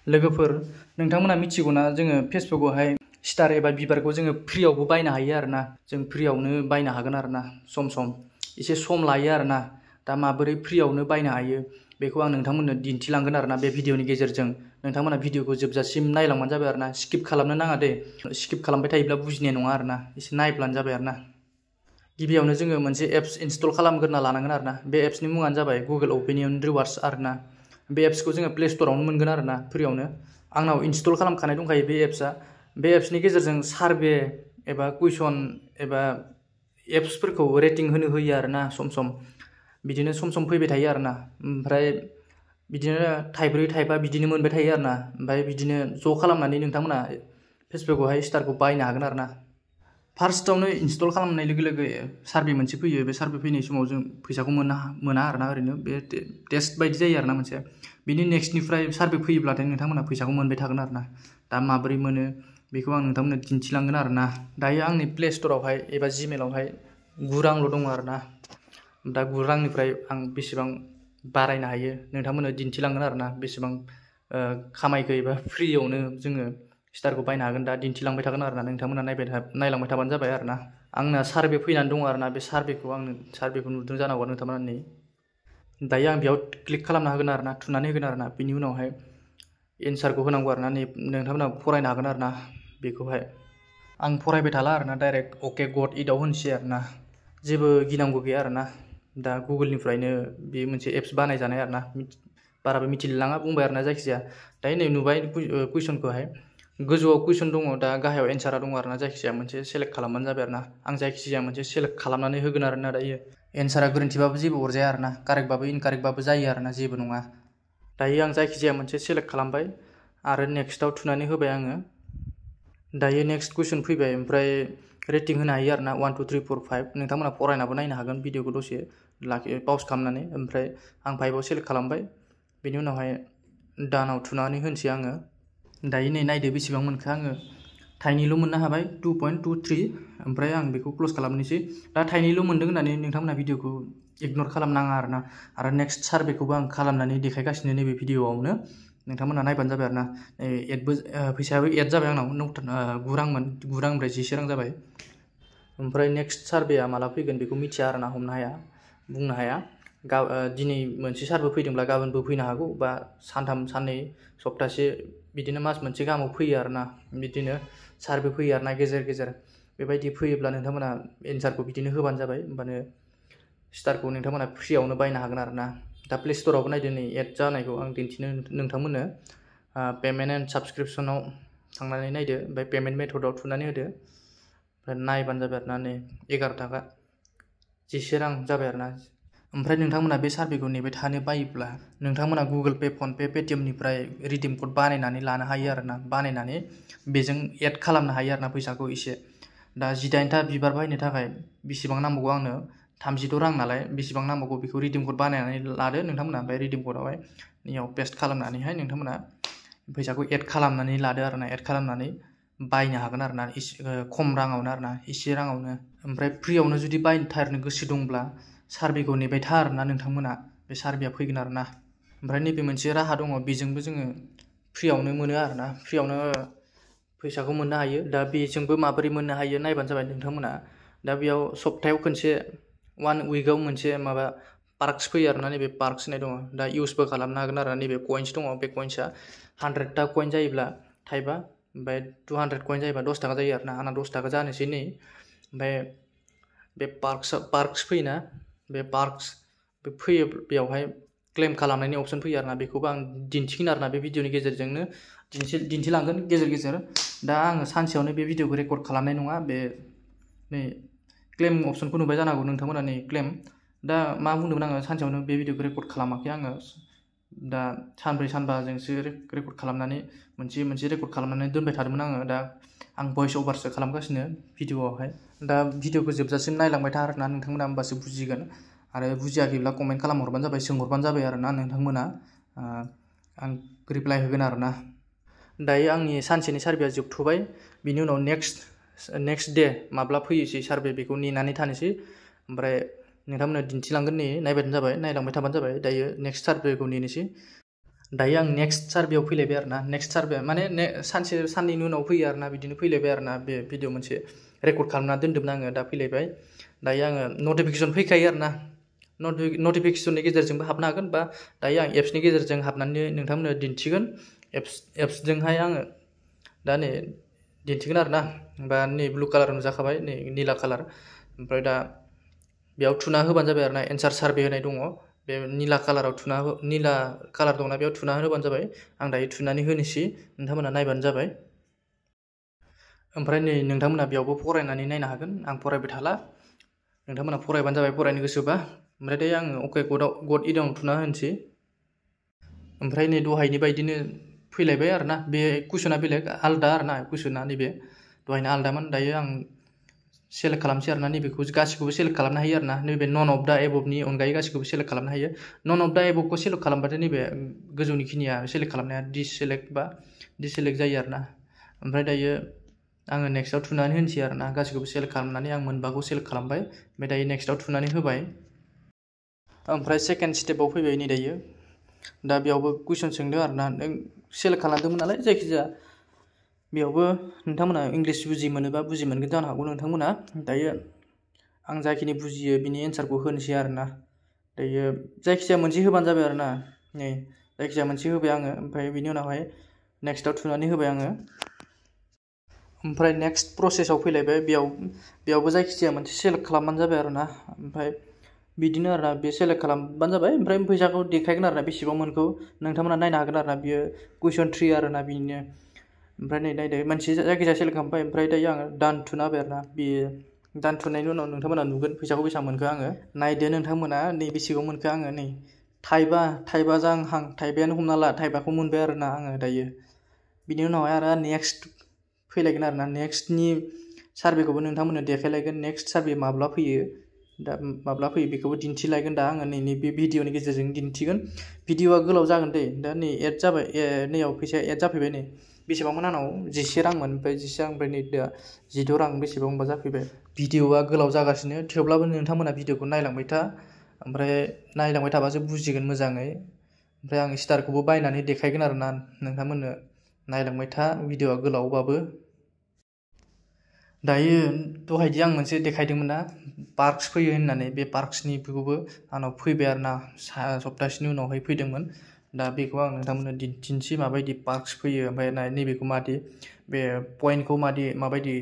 लोगोफोर नोंथांमोना मिथिगौना जोङो फेसबुकआवहाय स्टार एबा बिबारखौ जोङो फ्रियावबो बायनो हायो आरोना जों फ्रियावनो बायनो हागोन आरोना सम एसे सम लायो आरोना दा माबोरै फ्रियावनो बायनो हायो बेखौ आं नोंथांमोननो दिन्थिलांगोन आरोना बे भिडिअनि गेजेरजों नोंथांमोना भिडिअखौ जोबजासिम नायलांबानो जाबाय आरोना स्किप खालामनो नाङा दे स्किप खालामबाय थायोब्ला बुजिनाय नङा आरोना एसे नायब्लानो जाबाय आरोना गिबियावनो जोङो मोनसे एप्स इनस्टल खालामग्रोना लानांगोन आरोना बे एप्सनि मुङानो जाबाय गुगोल ओपिनियन रिवार्ड्स आरोना बे एप्सखौ जोङो प्ले स्ट'रावनो मोनगोन आरोना फ्रियावनो आंनाव इनस्टल खालामखानाय दंखायो बे एप्सनि गेजेरजों सार्भे एबा कुइसन एबा एप्सफोरखौ रेटिं होयो आरोना सम बिदिनो सम फैबाय थायो आरोना ओमफ्राय बिदिनो थाइब्रै थाइबा बिदिनो मोनबाय थायो आरोना ओमफ्राय बिदिनो ज' खालामनानै नोंथांमोना फेसबुकआवहाय स्टारखौ बायनो हागोन आरोना फार्स्टआवनो इनस्टल खालामनाय लोगो लोगो सार्भे मोनसे फैयो बे सार्भे फैनाय समाव जों फैसाखौ मोना आरोना ओरैनो बे टेस्ट बायदि जायो आरोना मोनसे बिनि नेक्स्टनिफ्राय सार्भे फैयोब्लाथाय नोंथांमोना फैसाखौ मोनबाय थागोन आरोना दा माबोरै मोनो बेखौ आं नोंथांमोननो दिन्थिलांगोन आरोना दायो आंनि प्ले स्ट'रावहाय एबा जिमेलावहाय 9 रांल' दङ आरोना दा 9 रांनिफ्राय आं बेसेबां बारायनो हायो नोंथांमोननो दिन्थिलांगोन आरोना बेसेबां खामायखो एबा फ्रियावनो जोङो स्टारखौ बायनो हागोन दा दिन्थिलांबाय थागोन आरोना नोंथांमोना नायलांबाय थाबानो जाबाय आरोना आंना सार्भे फैनानै दङ आरोना बे सार्भेखौ नुदों जानांगौ नोंथांमोना नै दायो आं बेयाव क्लिक खालामना होगोन आरोना थुनानै होगोन आरोना बिनि उनावहाय एन्सारखौ होनांगौ आरोना नोंथांमोना फरायनो हागोन आरोना बेखौहाय आं फरायबाय थाला आरोना डाइरेक्ट अके गट इटआव होनोसै आरोना जेबो गिनांगौ गैया आरोना दा गुगोलनिफ्रायनो बे मोनसे एप्स बानायजानाय आरोना बाराबो मिथिलाङा बुंबाय आरोना जायखिजाया दायो नै नुबाय कुइसनखौहाय गोजौआव कुइसन दङ दा गाहायाव एन्सारा दङ आरोना जायखिजाया मोनसे सेलेक्ट खालामबानो जाबाय आरोना आं जायखिजाया मोनसे सेलेक्ट खालामनानै होगोन आरोना दायो एन्सारा गोरोन्थिबाबो जेबो अरजाया आरोना कारेक्टबाबो इनकारेक्टबाबो जायो आरोना जेबो नङा दायो आं जायखिजाया मोनसे सेलेक्ट खालामबाय आरो नेक्स्टआव थुनानै होबाय आङो दायो नेक्स्ट कुइसन फैबाय ओमफ्राय रेटिं होनो हायो आरोना 1 2 3 4 5 नोंथांमोना फरायनाबो नायनो हागोन भिडिअखौ दसे पाउस खालामनानै ओमफ्राय आं 5आव सेलेक्ट खालामबाय बेनि उनावहाय डानाव थुनानै होनोसै आङो दायो नै नायदो बेसेबां मोनखो आङो थाइनैल' मोननो हाबाय 2.23 ओमफ्राय आं बेखौ क्ल'ज खालामनोसै दा थाइनैल' मोनदों होननानै नोंथांमोना भिडिअखौ इगनर खालामनाङा आरोना आरो नेक्स्ट सार्भेखौबो आं खालामनानै देखायगासिनो नैबे भिडिअआवनो नोंथांमोना नायबानो जाबाय आरोना फैसायाबो एड जाबाय आंनाव 9 रांमोन 9 रांनिफ्राय 11 रां जाबाय ओमफ्राय नेक्स्ट सार्भेया माला फैगोन बेखौ मिथिया आरोना हमनो हाया बुंनो हाया दिनै मोनसे सार्भे फैदोंब्ला गाबोनबो फैनो हागौ बा सानथाम साननै सप्तासे बिदिनो मास मोनसे गाहामाव फैयो आरोना बिदिनो सार्भे फैयो आरोना गेजेर बेबायदि फैयोब्ला नोंथांमोना एन्सारखौ बिदिनो होबानो जाबाय होमबानो स्टारखौ नोंथांमोना फ्रियावनो बायनो हागोन आरोना दा प्ले स्ट'रावबो नायदो नै एड जानायखौ आं दिन्थिनो नोंथांमोननो पेमेन्ट एन्ड साबस्क्रिपसनाव थांनानै नायदो ओमफ्राय पेमेन्ट मेथडआव थुनानै होदो ओमफ्राय नायबानो जाबाय आरोना नै 11 थाखा 11 रां जाबाय आरोना ओमफ्राय नोंथांमोना बे सार्भेखौ नेबाय थानो बायोब्ला नोंथांमोना गुगोल पे फनपे पेटिएमनिफ्राय रिडिम कड बानायनानै लानो हायो आरोना बानायनानै बेजों एड खालामनो हायो आरोना फैसाखौ एसे दा 18टा बिबार बायनो थाखाय बेसेबां नांबावगौ आंनो 36 रां नालाय बेसेबां नांबावगौ बेखौ रिडिम कड बानायनानै लादो नोंथांमोना ओमफ्राय रिडिम कडावहाय नियाव पेस्ट खालामनानैहाय नोंथांमोना फैसाखौ एड खालामनानै लादो आरोना एड खालामनानै बायनो हागोन आरोना खम राङावनो आरोना एसे राङावनो ओमफ्राय फ्रियावनो जुदि बायथारनो गोसो दंब्ला सार्भेखौ नेबाय था आरोना नोंथांमोना बे सार्भेया फैगोन आरोना ओमफ्राय नैबे मोनसे राहा दङ बेजोंबो जोङो फ्रियावनो मोनो आरोना फ्रियावनो फैसाखौ मोननो हायो दा बेजोंबो माबोरै मोननो हायो नायबानो जाबाय नोंथांमोना दा बेयाव सप्तायाव खनसे 1 उइकआव मोनसे माबा पार्क्स फैयो आरोना नैबे पार्क्स होननाय दङ दा इउसबो खालामनो हागोन आरोना नैबे कइन्स दङ बे कइन्सआ 100टा कइन जायोब्ला थाइबा ओमफ्राय 200 कइन जायोबा 10 थाखा जायो आरोना आंना 10 थाखा जानोसै नै ओमफ्राय बे पार्क्स फैयोना बे पार्क्स बे फैयो बेयावहाय क्लेम खालामनायनि अपसन फैयो आरोना बेखौबो आं दिन्थिगोन आरोना बे भिडिअनि गेजेरजोंनो दिन्थिलांगोन गेजेर दा आङो सानसेयावनो बे भिडिअखौ रेकर्ड खालामनाय नङा बे नै क्लेम अपसनखौ नुबाय जानांगौ नोंथांमोना नै क्लेम दा मा बुंदोंमोन आङो सानसेयावनो बे भिडिअखौ रेकर्ड खालामाखै आङो दा सानब्रै सानबाजोंसो रेकर्ड खालामनानै मोनसे रेकर्ड खालामनानै दोनबाय थादोंमोन आङो दा आं भइस अभारसो खालामगासिनो भिडिअआवहाय दा भिडिअखौ जोबजासिम नायलांबाय था आरोना नोंथांमोना होमबासो बुजिगोन आरो बुजियाखैब्ला कमेन्ट खालामहरबानो जाबाय सोंहरबानो जाबाय आरोना नोंथांमोना आं रिप्लाइ होगोन आरोना दायो आंनि सानसेनि सार्भेया जोबथ'बाय बिनि उनाव नेक्स्ट डे माब्ला फैयोसै सार्भे बेखौ नेनानै थानोसै ओमफ्राय नोंथांमोना दिन्थिलांगोन नै नायबानो जाबाय नायलांबाय थाबानो जाबाय दायो नेक्स्ट सार्भेखौ नेनोसै दायो आं नेक्स्ट सार्भेयाव फैलायबाय आरोना नेक्स्ट सार्भे माने सानसे साननैनि उनाव फैयो आरोना बिदिनो फैलायबाय आरोना बे भिडिअ मोनसे रेकर्ड खालामना दोनदोंमोन आङो दा फैलायबाय दायो आङो नटिफिकेसन फैखायो आरोना नटिफिकेसननि गेजेरजोंबो हाबनो हागोन बा दायो आं एप्सनि गेजेरजों हाबनानै नोंथांमोननो दिन्थिगोन एप्सजोंहाय आङो दा नै दिन्थिगोन आरोना बा नै ब्लु कालार नुजाखाबाय नै निला कालार ओमफ्राय दा बेयाव थुना होबानो जाबाय आरोना एन्सार सार्भे होनाय दङ बे निला कालाराव निला कालार दंना बेयाव थुना होबानो जाबाय आं दायो थुनानै होनोसै नोंथांमोना नायबानो जाबाय ओमफ्राय नै नोंथांमोना बेयावबो फरायनानै नायनो हागोन आं फरायबाय थाला नोंथांमोना फरायबानो जाबाय फरायनो गोसोबा ओमफ्राय दायो आङो अके गट इडआव थुना होनोसै ओमफ्राय नै दहायनि बायदिनो फैलायबाय आरोना बे कुइसना बेलेग आलदा आरोना कुइसना नैबे दहायना आलदामोन दायो आं सेलेक्ट खालामसै आरोना नैबेखौ गासिखौबो सेलेक्ट खालामनो हायो आरोना नैबे नन अफ द एबभनि अनगायै गासिखौबो सेलेक्ट खालामनो हायो नन अफ द एबभखौ सेलेक्ट खालामबाथाय नैबे गोजौनिखिनिया सेलेक्ट खालामनाया डिसेलेक्ट जायो आरोना ओमफ्राय दायो आङो नेक्स्टआव थुनानै होनोसै आरोना गासिखौबो सेलेक्ट खालामनानै आं मोनबाखौ सेलेक्ट खालामबाय ओमफ्राय दायो नेक्स्टआव थुनानै होबाय ओमफ्राय सेकेन्ड स्टेपाव फैबाय नै दायो दा बेयावबो कुइसन सोंदों आरोना नों सेलेक्ट खालामदोंमोन नालाय जायखिजाया बेयावबो नोंथांमोना इंलिश बुजि मोनोबा बुजि मोनगोन जानो हागौ नोंथांमोना दायो आं जाखिनि बुजियो बिनि एन्सारखौ होनोसै आरोना दायो जायखिजाया मोनसे होबानो जाबाय आरोना नै जायखिजाया मोनसे होबाय आङो ओमफ्राय बिनि उनावहाय नेक्स्टआव थुनानै होबाय आङो ओमफ्राय नेक्स्ट प्रसेसआव फैलायबाय बेयावबो जायखिजाया मोनसे सेलेक्ट खालामबानो जाबाय आरोना ओमफ्राय बिदिनो आरोना बे सेलेक्ट खालामबानो जाबाय ओमफ्राय फैसाखौ देखायगोन आरोना बेसेबां मोनखौ नोंथांमोना नायनो हागोन आरोना बियो कुइसन 3 आरोना बिनो ओमफ्राय नै नायदो मोनसे जायखिजाया सेलेक्ट खालामबाय ओमफ्राय दायो आङो दान थुना होबाय आरोना बेयो दान थुनायनि उनाव नोंथांमोना नुगोन फैसाखौ बेसेबां मोनखो आङो नायदो नोंथांमोना नै बेसेबां मोनखो आङो नै थाइबा जाहां थाइबायानो हमना ला थाइबाखौ मोनबाय आरोना आङो दायो बिनि उनावहाय आरो नेक्स्ट फैलायगोन आरोना नेक्स्टनि सार्भेखौबो नोंथांमोननो देखायलायगोन नेक्स्ट सार्भे माब्ला फैयो बेखौबो दिन्थिलायगोन दा आङो नैबे भिडिअनि गेजेरजों दिन्थिगोन भिडिअआ गोलाव जागोन दे दा नै एड जाबाय नैयाव फैसाया एड जाफैबाय नै बेसेबांमोन आंनाव 11 रांमोन ओमफ्राय 11 रां ओमफ्राय नै दा 16 रां बेसेबांबा जाफैबाय भिडिअआ गोलाव जागासिनो थेवब्लाबो नोंथांमोना भिडिअखौ नायलांबाय था ओमफ्राय नायलांबाय थाबासो बुजिगोन मोजाङै ओमफ्राय आं स्टारखौबो बायनानै देखायगोन आरोना नोंथांमोननो नायलांबाय था भिडिअआ गोलावबाबो दायो दहायदि आं मोनसे देखायदोंमोन ना पार्क्स फैयो होननानै बे पार्क्सनिखौबो आंनाव फैबाय आरोना सप्तासेनि उनावहाय फैदोंमोन दा बेखौ आं नोंथांमोननो दिन्थिनोसै माबायदि पार्क्स फैयो ओमफ्राय नैबेखौ मादि बे पइन्टखौ माबायदि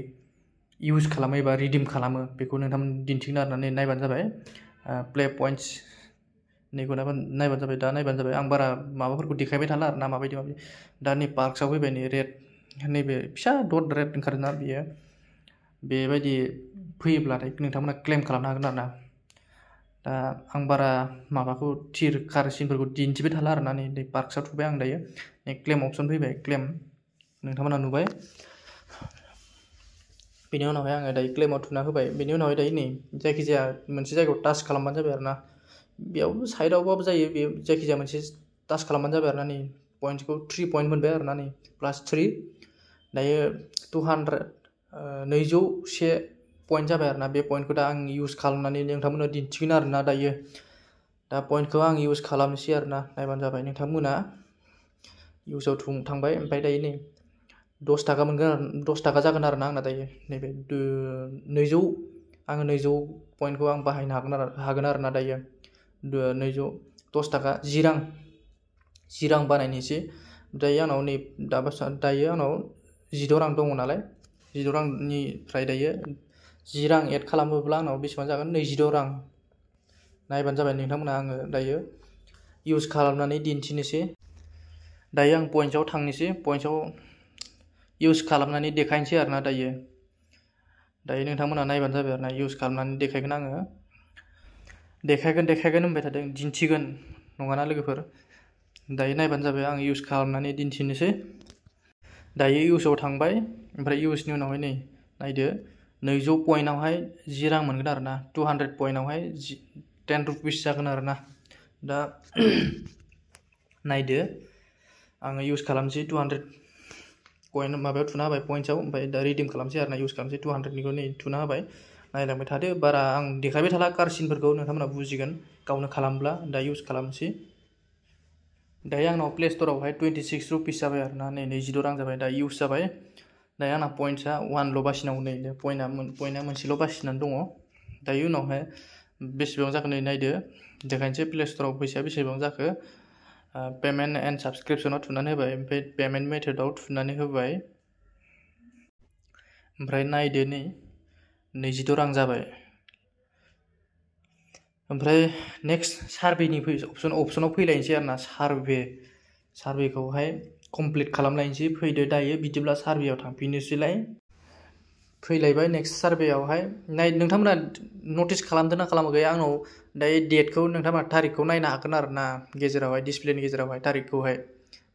इउज खालामो एबा रिडिम खालामो बेखौ नोंथांमोन दिन्थिगोन आरोना नायबानो जाबाय प्ले पइन्ट्स नैखौ नायबानो जाबाय दा नायबानो जाबाय आं बारा माबाफोरखौ देखायबाय थाला आरोना माबायदि दा नै पार्क्सआव फैबाय नै रेड नैबे फिसा डट रेड ओंखारोना बियो बेबायदि फैयोब्लाथाय नोंथांमोना क्लेम खालामनो हागोन आरोना दा आं बारा माबाखौ थिर कारसिनफोरखौ दिन्थिबाय थाला आरोना नै पार्क्सआव थुबाय आं दायो नै क्लेम अप्सन फैबाय क्लेम नोंथांमोना नुबाय बेनि उनावहाय आङो दायो क्लेमाव थुना होबाय बेनि उनावहाय दायो नै जायखिजाया मोनसे जायगायाव टाच खालामबानो जाबाय आरोना बेयावबो साइडआवबाबो जायो बे जायखिजाया मोनसे टाच खालामबानो जाबाय आरोना नै पइन्टखौ 3 पइन्ट मोनबाय आरोना नै +3 दायो 201 पइन्ट जाबाय आरोना बे पइन्टखौ दा आं इउज खालामनानै नोंथांमोननो दिन्थिगोन आरोना दायो दा पइन्टखौ आं इउज खालामनोसै आरोना नायबानो जाबाय नोंथांमोना इउजाव थांबाय ओमफ्राय दायो नै 10 थाखा मोनगोन 10 थाखा जागोन आरोना आंना दायो नैबे 200 आङो 200 पइन्टखौ आं बाहायनो हागोन आरोना दायो 210 थाखा 10 रां बानायनोसै दायो आंनाव नै दायो आंनाव 16 रां दङ नालाय 16 रांनिफ्राय दायो 10 रां एड खालामोब्ला आंनाव बेसेबां जागोन 26 रां नायबानो जाबाय नोंथांमोना आङो दायो इउज खालामनानै दिन्थिनोसै दायो आं पइन्ट्सआव थांनोसै पइन्ट्सआव इउज खालामनानै देखायनोसै आरोना दायो नोंथांमोना नायबानो जाबाय आरोना इउज खालामनानै देखायगोन आङो देखायगोन होनबाय थादों दिन्थिगोन नङाना लोगोफोर दायो नायबानो जाबाय आं इउज खालामनानै दिन्थिनोसै दायो इउजाव थांबाय ओमफ्राय इउजनि उनावहाय नै नायदो 200 पइन्टआवहाय 10 रां मोनगोन आरोना 200 पइन्टआवहाय 10 रुपिस जागोन आरोना दा नायदो आङो इउज खालामसै 200 पइन्ट माबायाव थुना होबाय पइन्ट्सआव ओमफ्राय दा रिडिम खालामसै आरोना इउज खालामसै 200निखौ नै थुना होबाय नायलांबाय थादो बारा आं देखायबाय थाला कारसिनफोरखौ नोंथांमोना बुजिगोन गावनो खालामब्ला दा इउज खालामसै दायो आंनाव प्ले स्ट'रावहाय 26 रुपिस जाबाय आरोना नै 22 रां जाबाय दा इउज जाबाय दायो आंना पइन्ट्सआ 1ल' बासिनांगौ नै पइन्टआ मोनसेल' बासिनानै दङ दायो उनावहाय बेसेबां जाखो नै नायदो देखायनोसै प्ले स्ट'राव फैसाया बेसेबां जाखो पेमेन्ट एन्ड साबस्क्रिपसनाव थुनानै होबाय ओमफ्राय पेमेन्ट मेथडआव थुनानै होबाय ओमफ्राय नायदो नै 22 रां जाबाय ओमफ्राय नेक्स्ट सार्भेनि अपसनाव फैलायनोसै आरोना सार्भेखौहाय कमप्लिट खालामलायनोसै फैदो दायो बिदिब्ला सार्भेयाव थांफिननोसैलाय फैलायबाय नेक्स्ट सार्भेयावहाय नोंथांमोना नटिस खालामदोंना खालामाखै आंनाव दायो डेटखौ नोंथांमोना थारिखखौ नायनो हागोन आरोना गेजेरावहाय डिसप्लेनि गेजेरावहाय थारिखखौहाय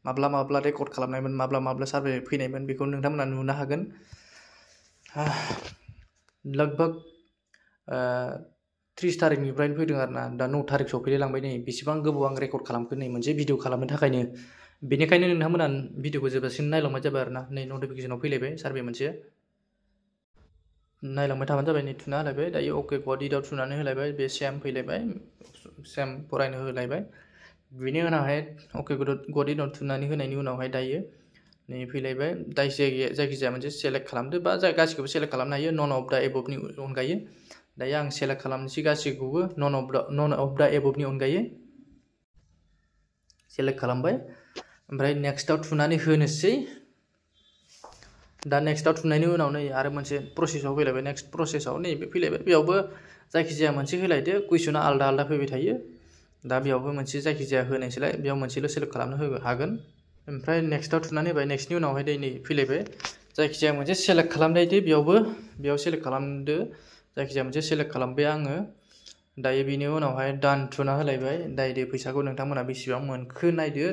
माब्ला रेकर्ड खालामनायमोन माब्ला सार्भे फैनायमोन बेखौ नोंथांमोना नुनो हागोन लगभग 30 थारिखनिफ्रायनो फैदों आरोना दा 9 थारिख सफैलाय लांबाय नै बेसेबां गोबाव आं रेकर्ड खालामखो नै मोनसे भिडिअ खालामनो थाखायनो बेनिखायनो नोंथांमोना भिडिअखौ जोबजासिम नायलांबाय जाबाय आरोना नै नटिफिकेसनाव फैलायबाय सार्भे मोनसे नायलांबाय थाबानो जाबाय नै थुना होलायबाय दायो अके गट इटआव थुनानै होलायबाय बे सेम फैलायबाय सेम फरायनो होलायबाय बिनि उनावहाय अके गट इटआव थुनानै होनायनि उनावहाय दायो नै फैलायबाय जायखिजाया मोनसे सेलेक्ट खालामदो बा गासिखौबो सेलेक्ट खालामनो हायो नन अफ द एबभनि अनगायै दायो आं सेलेक्ट खालामनोसै गासिखौबो नन अफ द एबभनि अनगायै सेलेक्ट खालामबाय ओमफ्राय नेक्स्टआव थुनानै होनोसै दा नेक्स्टआव थुनायनि उनाव नै आरो मोनसे प्रसेसआव फैलायबाय नेक्स्ट प्रसेसआव नैबे फैलायबाय बेयावबो जायखिजाया मोनसे होलायदो कुइसना आलदा फैबाय थायो दा बेयावबो मोनसे जायखिजाया होनायसैलाय बेयाव मोनसेल' सेलेक्ट खालामनो हागोन ओमफ्राय नेक्स्टआव थुनानै होबाय नेक्स्टनि उनावहाय नै फैलायबाय जायखिजाया मोनसे सेलेक्ट खालामलायदो बेयाव सेलेक्ट खालामदो जायखिजाया मोनसे सेलेक्ट खालामबाय आङो दायो बिनि उनावहाय डान थुना होलायबाय दायो फैसाखौ नोंथांमोना बेसेबां मोनखो नायदो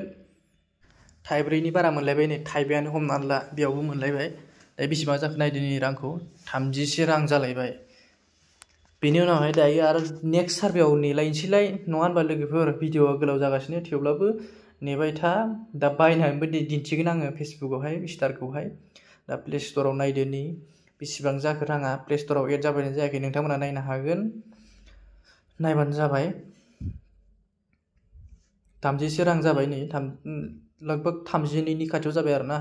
थाइब्रैनि बारा मोनलायबाय नै थाइबायानो हमनानै ला बेयावबो मोनलायबाय दायो बेसेबां जाखो नायदो नै रांखौ 31 रां जालायबाय बेनि उनावहाय दायो आरो नेक्स्ट सार्भेयाव नेलायनोसैलाय नङा होनबा लोगोफोर भिडिअआ गोलाव जागासिनो थेवब्लाबो नेबाय था दा बायनानैबो दिन्थिगोन आङो फेसबुकआवहाय स्टारखौहाय दा प्ले स्ट'राव नायदो नै बेसेबां जाखो राङा प्ले स्ट'राव एड जाबायना जायाखै नोंथांमोना नायनो हागोन नायबानो जाबाय 31 रां जाबाय नै लगभग 32नि खाथियाव जाबाय आरोना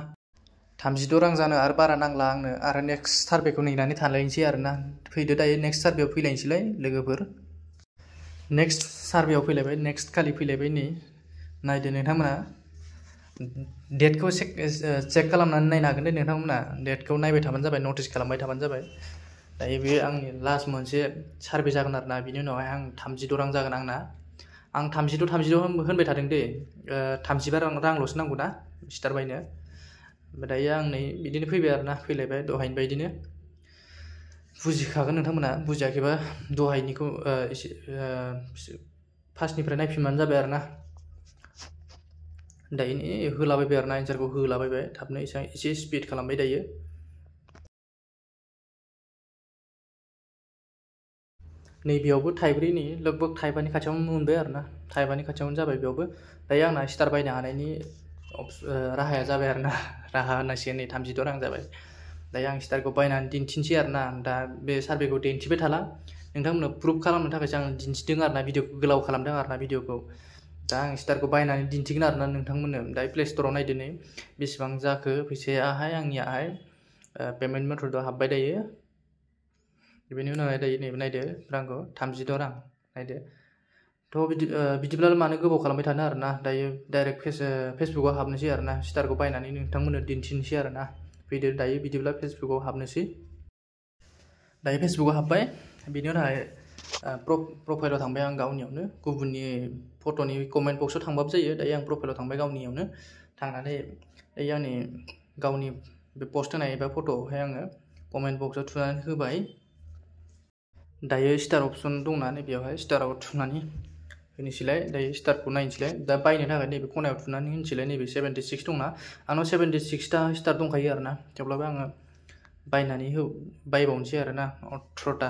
36 रां जानो आरो बारा नांला आंनो आरो नेक्स्ट सार्भेखौ नेनानै थालायनोसै आरोना फैदो दायो नेक्स्ट सार्भेयाव फैलायनोसैलाय लोगोफोर नेक्स्ट सार्भेयाव फैलायबाय नेक्स्ट खालि फैलायबाय नै नायदो नोंथांमोना डेटखौ चेक खालामनानै नायनो हागोन दे नोंथांमोना डेटखौ नायबाय थाबानो जाबाय नटिस खालामबाय थाबानो जाबाय दायो बे आंनि लास्ट मोनसे सार्भे जागोन आरोना बिनि उनावहाय आं 36 रां जागोन आंना आं 36 होनबाय थादों दे 35 रांल'सो नांगौ ना स्टार बायनो दायो आं नै बिदिनो फैबाय आरोना फैलायबाय दहायनि बायदिनो बुजिखागोन नोंथांमोना बुजियाखैबा दहायनिखौ एसे फार्स्टनिफ्राय नायफिनबानो जाबाय आरोना दायो होलाबायबाय आरोना एन्सारखौ होलाबायबाय थाबनो एसे स्पिड खालामबाय दायो नैबेयावबो थाइब्रै नै लगभग थाइबानि खाथियावनो मोनबाय आरोना थाइबानि खाथियावनो जाबाय बेयावबो दायो आंना स्टार बायनो हानायनि राहाया जाबाय आरोना राहा होननांसिगोन नै 36 रां जाबाय दायो आं स्टारखौ बायनानै दिन्थिनोसै आरोना दा बे सार्भेखौ दिन्थिबाय थाला नोंथांमोननो प्रुफ खालामनो थाखायसो आं दिन्थिदों आरोना भिडिअखौ गोलाव खालामदों आरोना भिडिअखौ दा आं स्टारखौ बायनानै दिन्थिगोन आरोना नोंथांमोननो दायो प्ले स्ट'राव नायदो नै बेसेबां जाखो फैसायाहाय आंनियाहाय पेमेन्ट मेथडआव हाबबाय दायो बेनि उनावहाय दायो नैबे नायदो रांखौ 36 रां नायदो थ' बिदिब्ला मानो गोबाव खालामबाय थानो आरोना दायो डाइरेक्ट फेसबुकआव हाबनोसै आरोना स्टारखौ बायनानै नोंथांमोननो दिन्थिनोसै आरोना फैदो दायो बिदिब्ला फेसबुकआव हाबनोसै दायो फेसबुकआव हाबबाय बिनि उनावहाय प्रफाइलाव थांबाय आं गावनियावनो गुबुननि फट'नि कमेन्ट बक्सआव थांबाबो जायो दायो आं प्रफाइलाव थांबाय गावनियावनो थांनानै दायो आंनि गावनि बे पस्ट होनाय एबा फट'आवहाय आङो कमेन्ट बक्सआव थुनानै होबाय दायो स्टार अपसन दंना नैबेयावहाय स्टाराव थुनानै होनोसैलाय दायो स्टारखौ नायनोसैलाय दा बायनो थाखाय नैबे खनायाव थुनानै होनोसैलाय नैबे 76 दंना आंनाव 76टा स्टार दंखायो आरोना थेवब्लाबो आङो बायनानै बायबावनोसै आरोना 18टा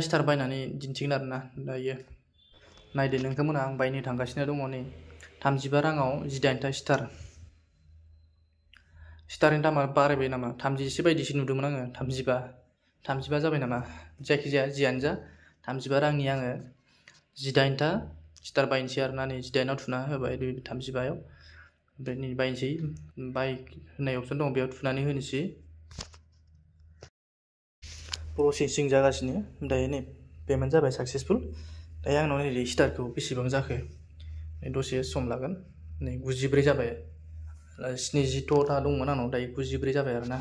स्टार बायनानै दिन्थिगोन आरोना दायो नायदो नोंथांमोना आं बायनो थांगासिनो दङ नै 35 राङाव 18टा स्टारनि दामा बारायबाय नामा 31 बायदिसो नुदोंमोन आङो 35 जाबाय नामा जायखिजाया जियानो जा 35 रांनि आङो 18टा स्टार बायनोसै आरोना नै 18आव थुना होबाय 35आव ओमफ्राय नै बायनोसै बाय होननाय अपसन दं बेयाव थुनानै होनोसै प्रसेसिं जागासिनो दायो नै पेमेन्ट जाबाय साक्सेसफुल दायो आंनाव नै स्टारखौ बेसेबां जाखो दसे सम लागोन नै 94 जाबाय 76टा दंमोन आंनाव दायो 94 जाबाय आरोना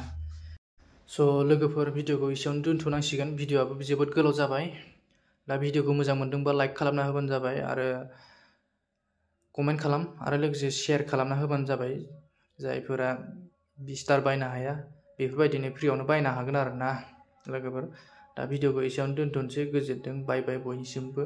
स' लोगोफोर भिडिअखौ एसेयावनो दोनथ'नांसिगोन भिडिअआबो जोबोद गोलाव जाबाय दा भिडिअखौ मोजां मोनदोंबा लाइक खालामना होबानो जाबाय आरो कमेन्ट खालाम आरो लोगोसे शेयार खालामना होबानो जाबाय जायफोरा स्टार बायनो हाया बेफोरबायदिनो फ्रियावनो बायनो हागोन आरोना लोगोफोर दा भिडिअखौ एसेयावनो दोनथ'नोसै गोजोनथों बाय बाय बयनिसिमबो